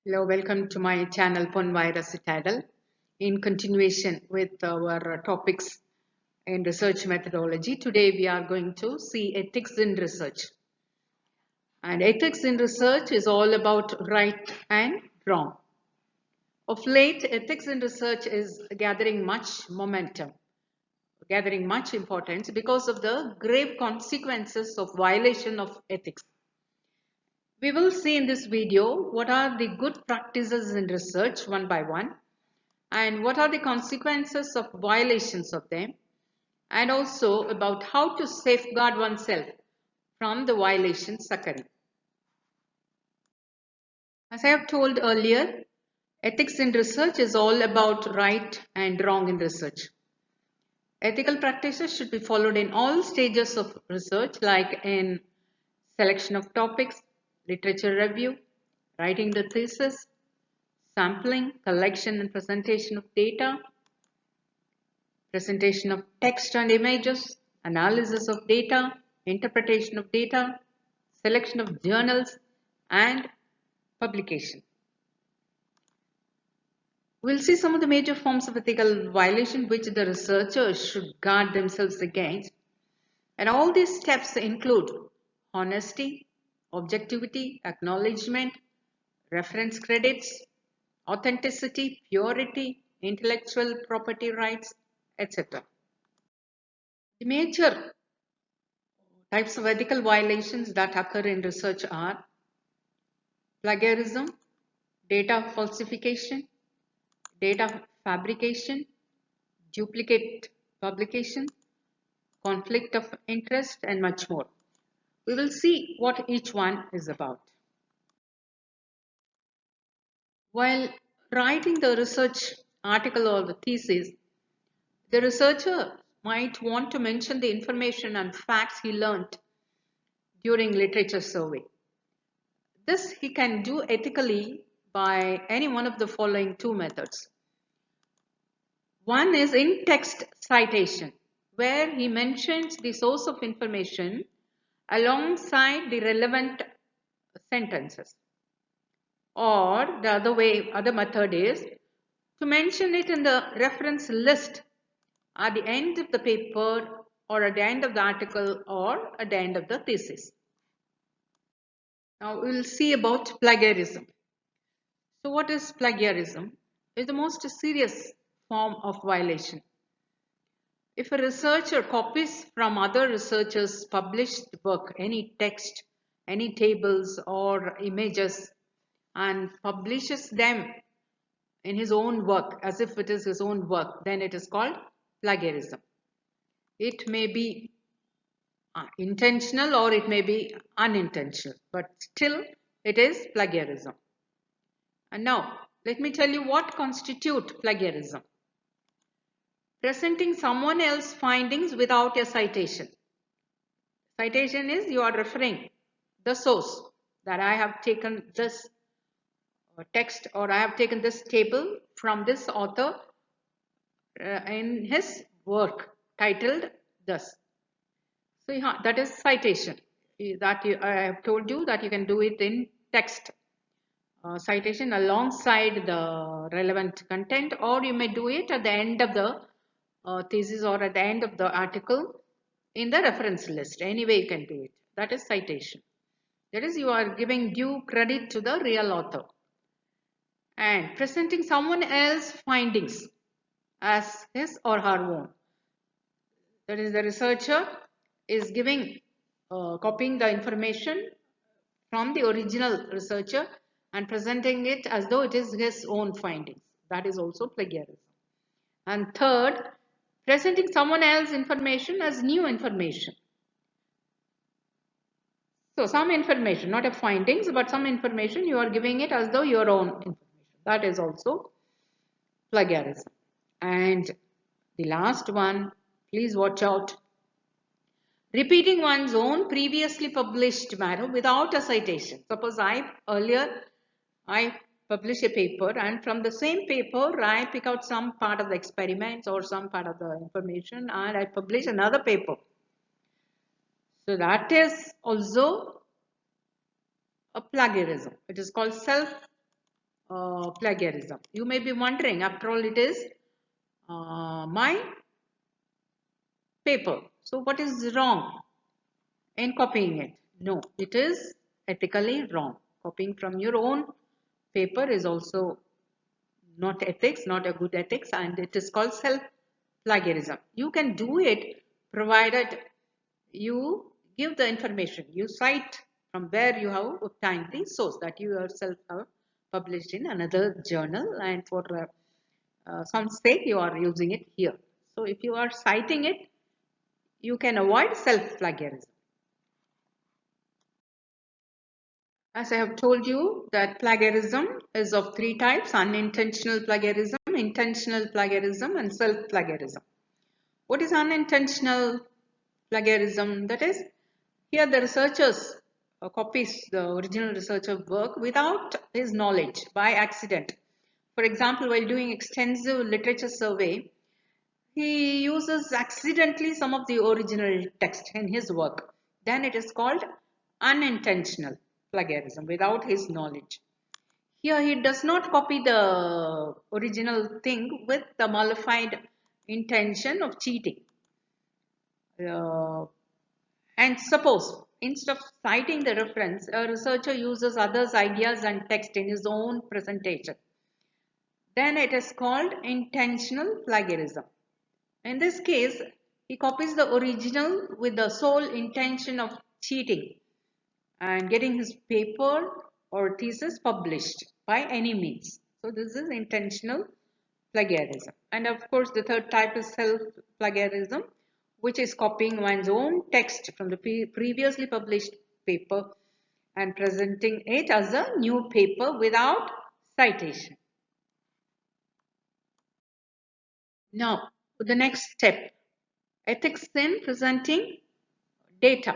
Hello, welcome to my channel Ponvaira Citadel. In continuation with our topics in research methodology, today we are going to see ethics in research. And ethics in research is all about right and wrong. Of late, ethics in research is gathering much momentum, gathering much importance because of the grave consequences of violation of ethics. We will see in this video what are the good practices in research one by one, and what are the consequences of violations of them, and also about how to safeguard oneself from the violations occurring. As I have told earlier, ethics in research is all about right and wrong in research. Ethical practices should be followed in all stages of research, like in selection of topics, literature review, writing the thesis, sampling, collection and presentation of data, presentation of text and images, analysis of data, interpretation of data, selection of journals, and publication. We'll see some of the major forms of ethical violation which the researchers should guard themselves against. And all these steps include honesty, objectivity, acknowledgement, reference credits, authenticity, purity, intellectual property rights, etc. The major types of ethical violations that occur in research are plagiarism, data falsification, data fabrication, duplicate publication, conflict of interest, and much more. We will see what each one is about. While writing the research article or the thesis, the researcher might want to mention the information and facts he learnt during literature survey. This he can do ethically by any one of the following two methods. One is in-text citation, where he mentions the source of information alongside the relevant sentences. Or the other method is to mention it in the reference list at the end of the paper, or at the end of the article, or at the end of the thesis. Now we will see about plagiarism. So what is plagiarism? It's the most serious form of violation. If a researcher copies from other researchers' published work, any text, any tables or images, and publishes them in his own work as if it is his own work, then it is called plagiarism. It may be intentional or it may be unintentional, but still it is plagiarism. And now let me tell you what constitutes plagiarism. Presenting someone else's findings without a citation. Citation is you are referring the source, that I have taken this text or I have taken this table from this author in his work titled thus. So yeah, that is citation. I have told you that you can do it in text citation alongside the relevant content, or you may do it at the end of the thesis or at the end of the article in the reference list. Any way you can do it. That is citation. That is, you are giving due credit to the real author. And presenting someone else's findings as his or her own. That is, the researcher is copying the information from the original researcher and presenting it as though it is his own findings. That is also plagiarism. And third, presenting someone else's information as new information. So some information, not a findings, but some information you are giving it as though your own information. That is also plagiarism. And the last one, please watch out. Repeating one's own previously published matter without a citation. Suppose I publish a paper, and from the same paper I pick out some part of the experiments or some part of the information and I publish another paper. So that is also a plagiarism. It is called plagiarism. You may be wondering, after all, it is my paper. So what is wrong in copying it? No, it is ethically wrong. Copying from your own paper is also not ethics, not a good ethics, and it is called self-plagiarism. You can do it provided you give the information, you cite from where you have obtained the source that you yourself have published in another journal, and for some sake you are using it here. So if you are citing it, you can avoid self-plagiarism. As I have told you that plagiarism is of three types: unintentional plagiarism, intentional plagiarism, and self-plagiarism. What is unintentional plagiarism? That is, here the researchers copies the original researcher work without his knowledge, by accident. For example, while doing extensive literature survey, he uses accidentally some of the original text in his work. Then it is called unintentional plagiarism, without his knowledge. Here he does not copy the original thing with the modified intention of cheating. And suppose instead of citing the reference, a researcher uses others' ideas and text in his own presentation. Then it is called intentional plagiarism. In this case, he copies the original with the sole intention of cheating and getting his paper or thesis published by any means. So this is intentional plagiarism. And of course, the third type is self-plagiarism, which is copying one's own text from the previously published paper and presenting it as a new paper without citation. Now, the next step, ethics in presenting data.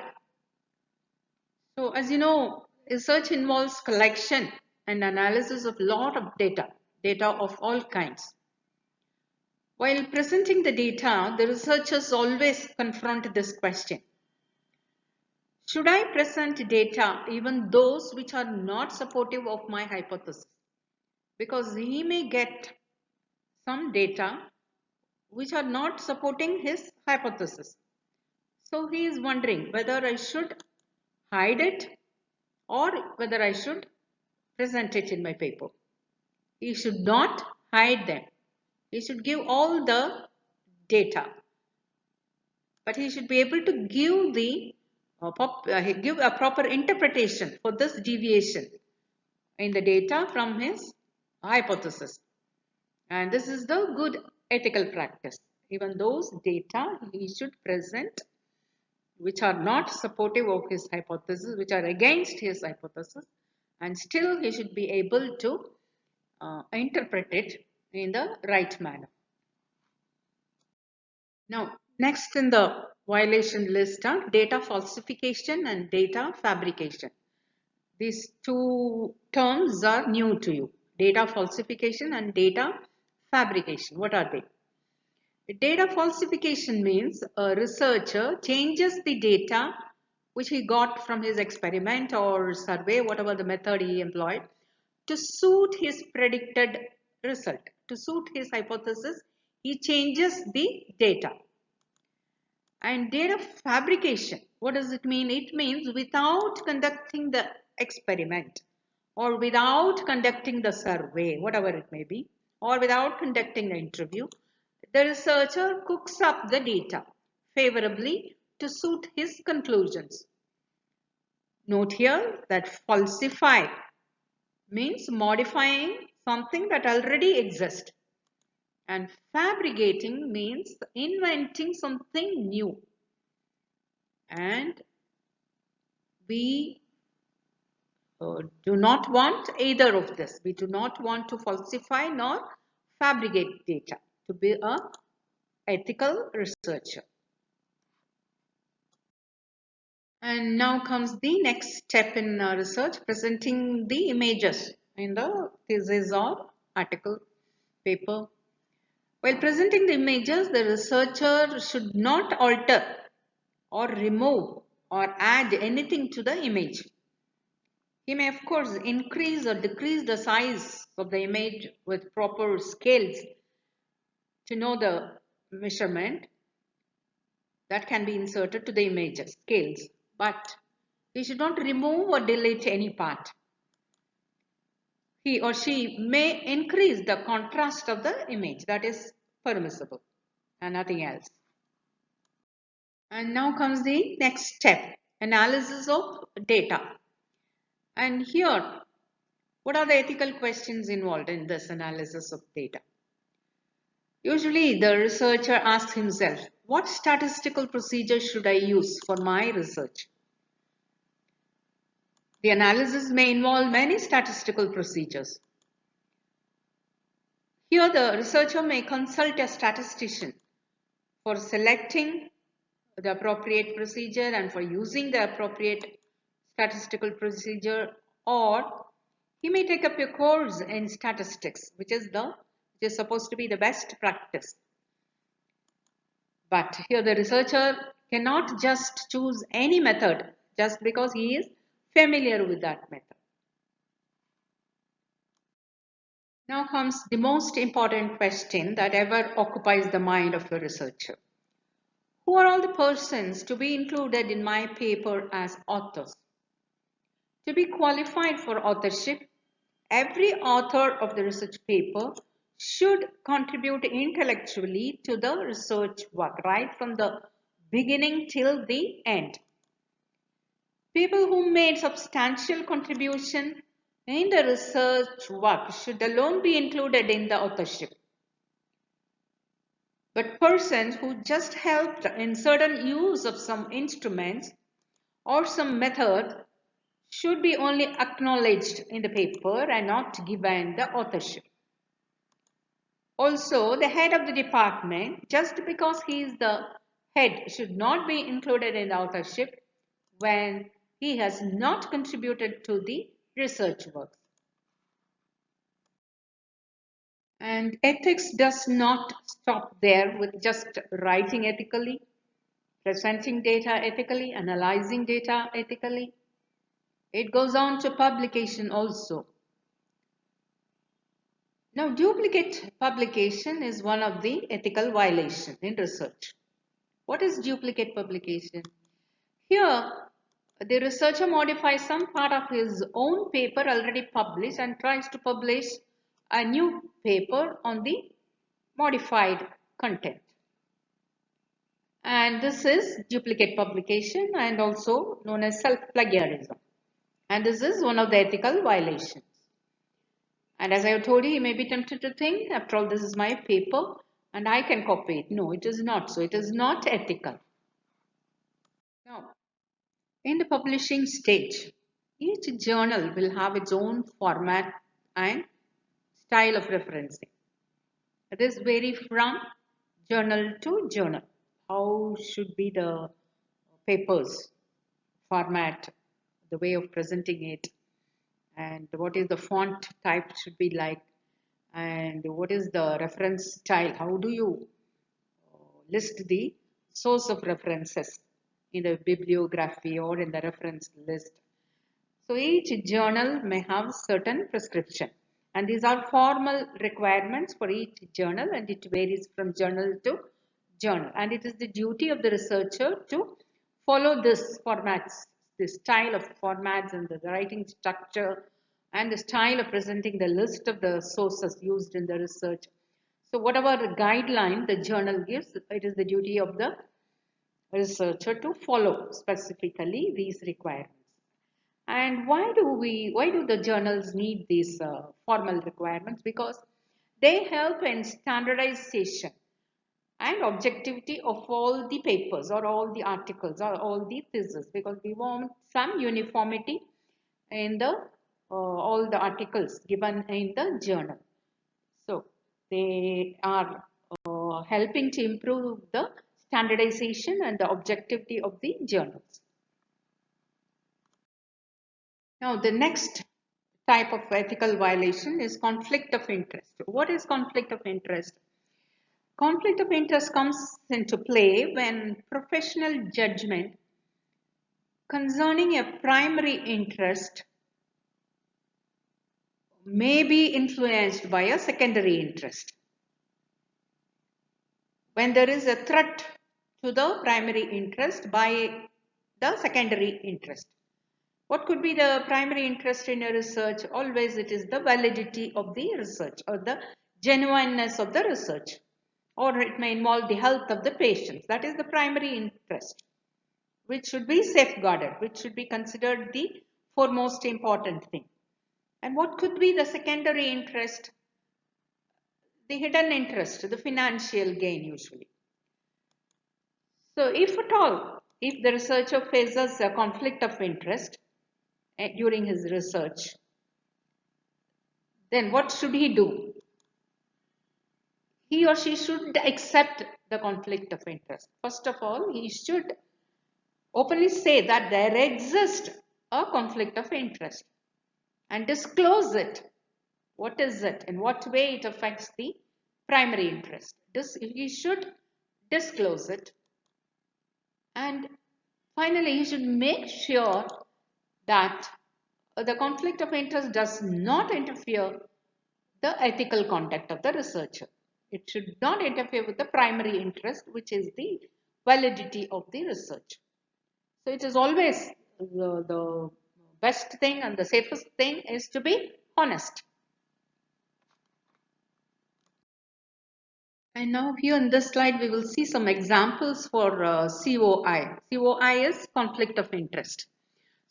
So as you know, research involves collection and analysis of a lot of data of all kinds. While presenting the data, the researchers always confront this question. Should I present data, even those which are not supportive of my hypothesis? Because he may get some data which are not supporting his hypothesis. So he is wondering whether I should hide it or whether I should present it in my paper. He should not hide them. He should give all the data. But he should be able to give give a proper interpretation for this deviation in the data from his hypothesis. And this is the good ethical practice. Even those data he should present which are not supportive of his hypothesis, which are against his hypothesis, and still he should be able to interpret it in the right manner. Now, next in the violation list are data falsification and data fabrication. These two terms are new to you. Data falsification and data fabrication. What are they? Data falsification means a researcher changes the data which he got from his experiment or survey, whatever the method he employed, to suit his predicted result. To suit his hypothesis, he changes the data. And data fabrication, what does it mean? It means without conducting the experiment or without conducting the survey, whatever it may be, or without conducting the interview, the researcher cooks up the data favorably to suit his conclusions. Note here that falsify means modifying something that already exists. And fabricating means inventing something new. And we do not want either of this. We do not want to falsify nor fabricate data to be an ethical researcher. And now comes the next step in research, presenting the images in the thesis or article, paper. While presenting the images, the researcher should not alter or remove or add anything to the image. He may of course increase or decrease the size of the image with proper scales to know the measurement that can be inserted to the image scales, but he should not remove or delete any part. He or she may increase the contrast of the image, that is permissible and nothing else. And now comes the next step, analysis of data. And here, what are the ethical questions involved in this analysis of data? Usually the researcher asks himself, what statistical procedure should I use for my research? The analysis may involve many statistical procedures. Here the researcher may consult a statistician for selecting the appropriate procedure and for using the appropriate statistical procedure, or he may take up a course in statistics, which is supposed to be the best practice. But here the researcher cannot just choose any method just because he is familiar with that method. Now comes the most important question that ever occupies the mind of a researcher. Who are all the persons to be included in my paper as authors? To be qualified for authorship, every author of the research paper should contribute intellectually to the research work right from the beginning till the end. People who made substantial contribution in the research work should alone be included in the authorship. But persons who just helped in certain use of some instruments or some method should be only acknowledged in the paper and not given the authorship. Also, the head of the department, just because he is the head, should not be included in the authorship when he has not contributed to the research work. And ethics does not stop there with just writing ethically, presenting data ethically, analyzing data ethically. It goes on to publication also. Now, duplicate publication is one of the ethical violations in research. What is duplicate publication? Here, the researcher modifies some part of his own paper already published and tries to publish a new paper on the modified content. And this is duplicate publication and also known as self-plagiarism. And this is one of the ethical violations. And as I have told you, you may be tempted to think, after all, this is my paper and I can copy it. No, it is not so. It is not ethical. Now, in the publishing stage, each journal will have its own format and style of referencing. This varies from journal to journal. How should be the papers format, the way of presenting it, and what is the font type should be like, and what is the reference style, how do you list the source of references in the bibliography or in the reference list. So each journal may have certain prescription, and these are formal requirements for each journal, and it varies from journal to journal, and it is the duty of the researcher to follow this formats, this style of formats and the writing structure and the style of presenting the list of the sources used in the research. So whatever the guideline the journal gives, it is the duty of the researcher to follow specifically these requirements. And why do the journals need these formal requirements? Because they help in standardization and objectivity of all the papers or all the articles or all the theses, because we want some uniformity in the all the articles given in the journal. So they are helping to improve the standardization and the objectivity of the journals. Now the next type of ethical violation is conflict of interest. What is conflict of interest? Conflict of interest comes into play when professional judgment concerning a primary interest may be influenced by a secondary interest. When there is a threat to the primary interest by the secondary interest. What could be the primary interest in a research? Always it is the validity of the research or the genuineness of the research, or it may involve the health of the patient. That is the primary interest, which should be safeguarded, which should be considered the foremost important thing. And what could be the secondary interest? The hidden interest, the financial gain usually. So if at all, if the researcher faces a conflict of interest during his research, then what should he do? He or she should accept the conflict of interest. First of all, he should openly say that there exists a conflict of interest and disclose it. What is it? In what way it affects the primary interest? He should disclose it. And finally, he should make sure that the conflict of interest does not interfere the ethical conduct of the researcher. It should not interfere with the primary interest, which is the validity of the research. So it is always the best thing and the safest thing is to be honest. And now here in this slide, we will see some examples for COI. COI is conflict of interest,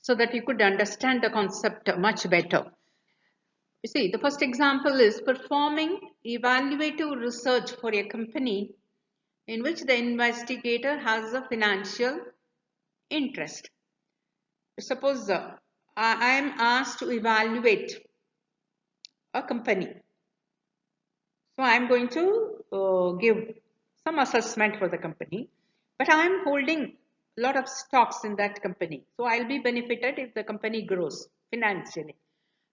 so that you could understand the concept much better. You see, the first example is performing evaluative research for a company in which the investigator has a financial interest. Suppose I am asked to evaluate a company. So I am going to give some assessment for the company, but I am holding a lot of stocks in that company. So I'll be benefited if the company grows financially.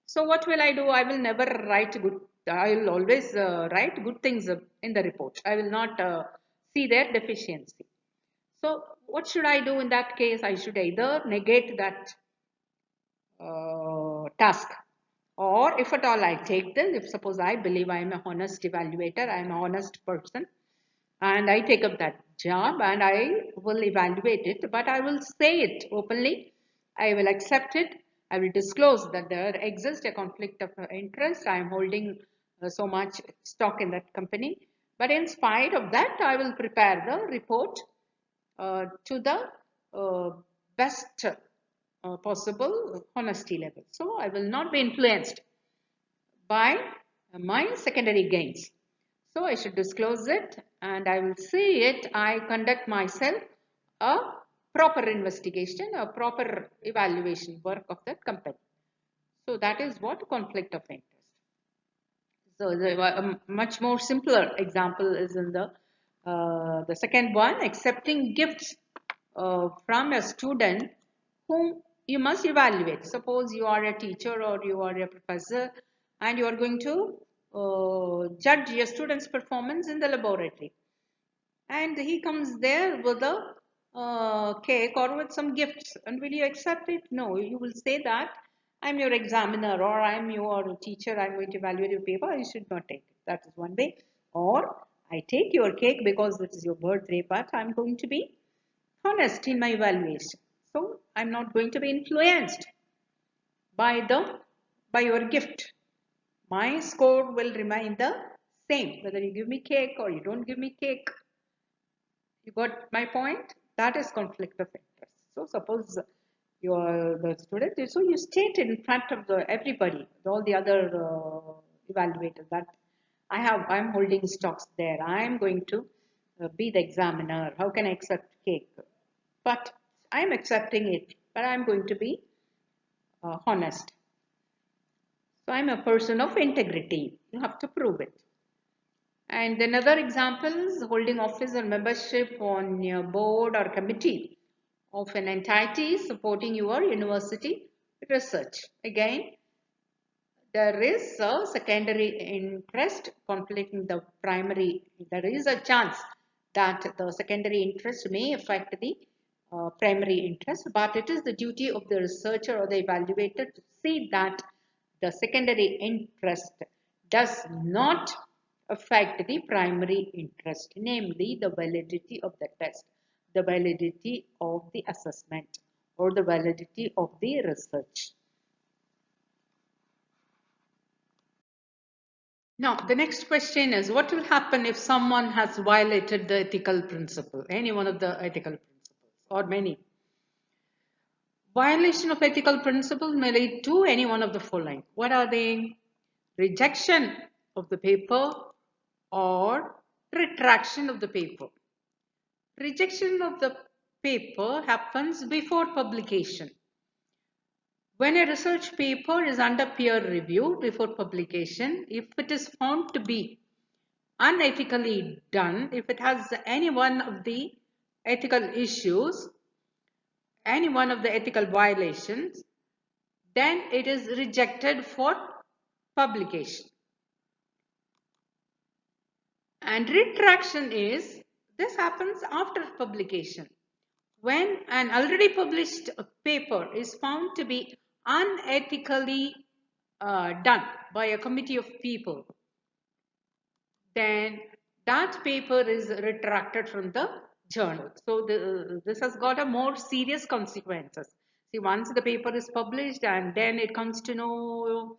So what will I do? I will never write good. I will always write good things in the report. I will not see their deficiency. So what should I do in that case? I should either negate that task, or if at all I take this, if suppose I believe I am a honest evaluator, I am an honest person, and I take up that job and I will evaluate it, but I will say it openly. I will accept it. I will disclose that there exists a conflict of interest. I am holding so much stock in that company. But in spite of that, I will prepare the report to the best possible honesty level. So I will not be influenced by my secondary gains. So I should disclose it and I will see it. I conduct myself a proper investigation, a proper evaluation work of that company. So that is what conflict of interest. So a much more simpler example is in the second one, accepting gifts from a student whom you must evaluate. Suppose you are a teacher or you are a professor and you are going to judge your student's performance in the laboratory. And he comes there with a cake or with some gifts. And will you accept it? No, you will say that I'm your examiner or I'm your teacher. I'm going to evaluate your paper. You should not take it. That is one way. Or I take your cake because it is your birthday, but I'm going to be honest in my evaluation. So I'm not going to be influenced by your gift. My score will remain the same whether you give me cake or you don't give me cake. You got my point? That is conflict of interest. So suppose you are the student, so you state in front of everybody, all the other evaluators, that I'm holding stocks there. I'm going to be the examiner. How can I accept cake? But I'm accepting it, but I'm going to be honest. So I'm a person of integrity. You have to prove it. And another example is holding office or membership on your board or committee of an entity supporting your university research. Again, there is a secondary interest conflicting the primary. There is a chance that the secondary interest may affect the primary interest, but it is the duty of the researcher or the evaluator to see that the secondary interest does not affect the primary interest, namely the validity of the test, the validity of the assessment, or the validity of the research. Now, the next question is, what will happen if someone has violated the ethical principle, any one of the ethical principles, or many? Violation of ethical principles may lead to any one of the following. What are they? Rejection of the paper or retraction of the paper. Rejection of the paper happens before publication. When a research paper is under peer review before publication, if it is found to be unethically done, if it has any one of the ethical issues, any one of the ethical violations, then it is rejected for publication. And retraction is, this happens after publication. When an already published paper is found to be unethically done by a committee of people, then that paper is retracted from the journal. So this has got a more serious consequences. See, once the paper is published and then it comes to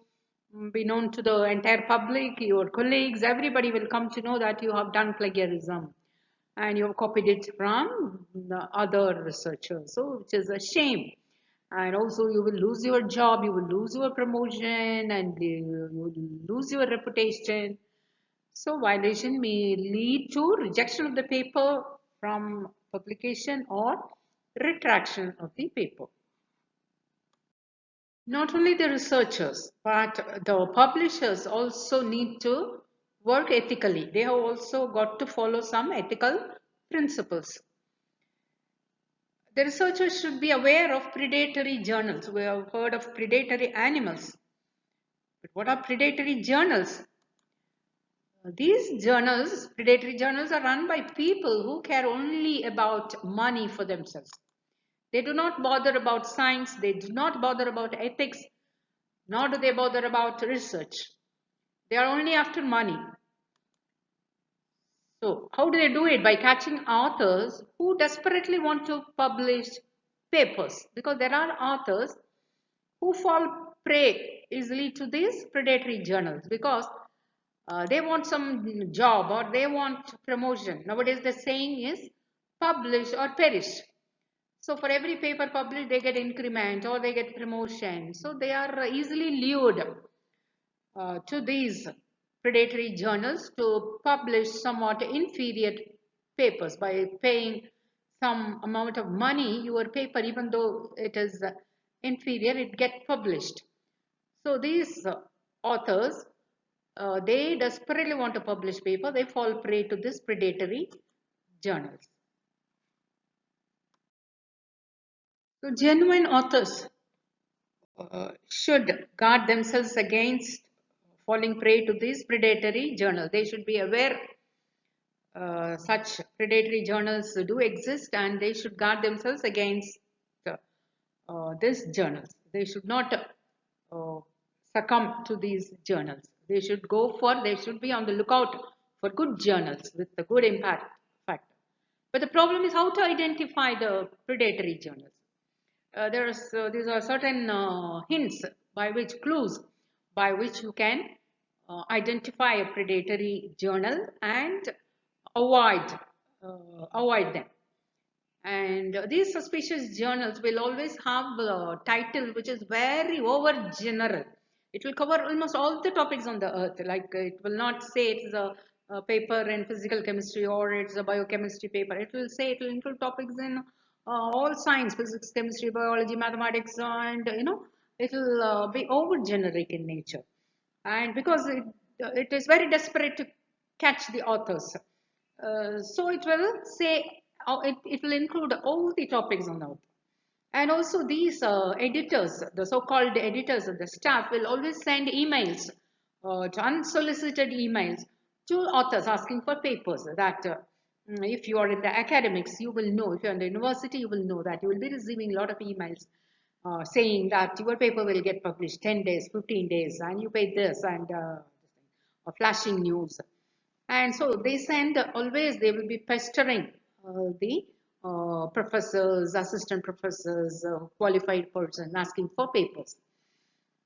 be known to the entire public, your colleagues, everybody will come to know that you have done plagiarism and you have copied it from the other researchers. So, which is a shame. And also you will lose your job, you will lose your promotion, and you will lose your reputation. So violation may lead to rejection of the paper from publication or retraction of the paper. Not only the researchers, but the publishers also need to work ethically. They have also got to follow some ethical principles. The researchers should be aware of predatory journals. We have heard of predatory animals. But what are predatory journals? These journals, predatory journals, are run by people who care only about money for themselves. They do not bother about science, they do not bother about ethics, nor do they bother about research. They are only after money. So, how do they do it? By catching authors who desperately want to publish papers, because there are authors who fall prey easily to these predatory journals because they want some job or they want promotion. Nowadays the saying is publish or perish. So for every paper published they get increment or they get promotion. So they are easily lured to these predatory journals to publish somewhat inferior papers by paying some amount of money. Your paper, even though it is inferior, it gets published. So these authors, they desperately want to publish paper, they fall prey to this predatory journals. So genuine authors should guard themselves against falling prey to these predatory journals. They should be aware such predatory journals do exist and they should guard themselves against these journals. They should not succumb to these journals. They should be on the lookout for good journals with a good impact factor. But the problem is how to identify the predatory journals. These are certain hints by which clues by which you can identify a predatory journal and avoid them. And these suspicious journals will always have a title which is very over general. It will cover almost all the topics on the earth. Like it will not say it's a paper in physical chemistry or it's a biochemistry paper. It will say it will include topics in all science, physics, chemistry, biology, mathematics, and it will be over generic in nature. And because it is very desperate to catch the authors, so it will say it will include all the topics on the author. And also these editors, the so-called editors of the staff, will always send emails, to unsolicited emails to authors asking for papers that if you are in the academics, you will know, if you are in the university, you will know that you will be receiving a lot of emails saying that your paper will get published 10 days, 15 days, and you pay this, and flashing news. And so they send always, they will be pestering the professors, assistant professors, qualified person, asking for papers,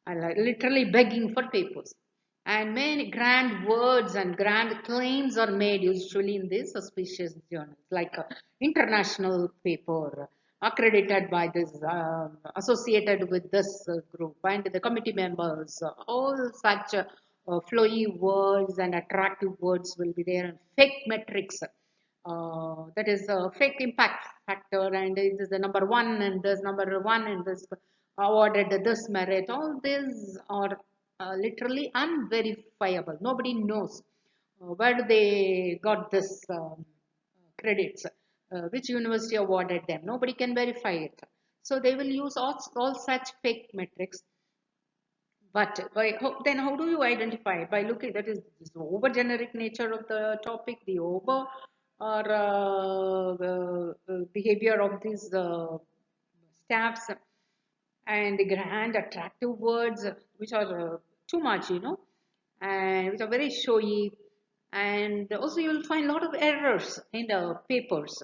and literally begging for papers. And many grand words and grand claims are made usually in these suspicious journals, like international paper, accredited by this, associated with this group, and the committee members, all such flowy words and attractive words will be there, and fake metrics. That is a fake impact factor, and it is the number one, and this number one, and this awarded this merit. All these are literally unverifiable. Nobody knows where do they got this credits, which university awarded them. Nobody can verify it. So they will use all such fake metrics. But then how do you identify? By looking, that is the over generic nature of the topic, the over or the behavior of these staffs, and the grand attractive words, which are too much, and which are very showy. And also you will find a lot of errors in the papers.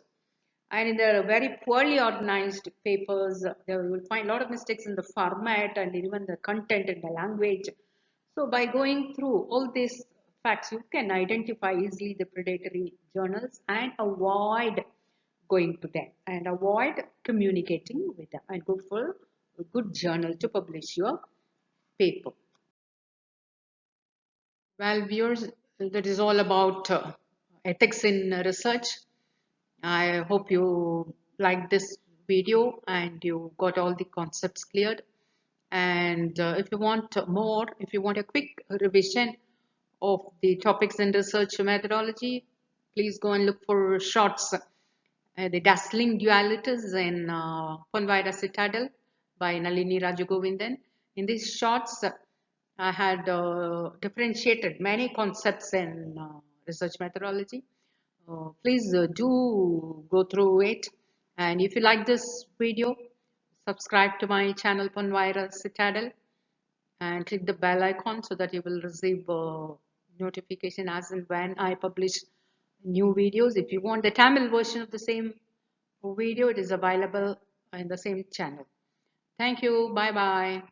And in the very poorly organized papers, there you will find a lot of mistakes in the format and even the content in the language. So by going through all these facts, you can identify easily the predatory journals and avoid going to them and avoid communicating with them and go for a good journal to publish your paper. Well, viewers, that is all about ethics in research. I hope you liked this video and you got all the concepts cleared. And if you want more, if you want a quick revision of the topics in research methodology, please go and look for shorts, the dazzling dualities in Ponvaira Citadel by Nalini Rajagovindan. In these shorts, I had differentiated many concepts in research methodology. Please do go through it. And if you like this video, subscribe to my channel Ponvaira Citadel and click the bell icon so that you will receive notification as and when I publish new videos. If you want the Tamil version of the same video, it is available in the same channel. Thank you. Bye bye.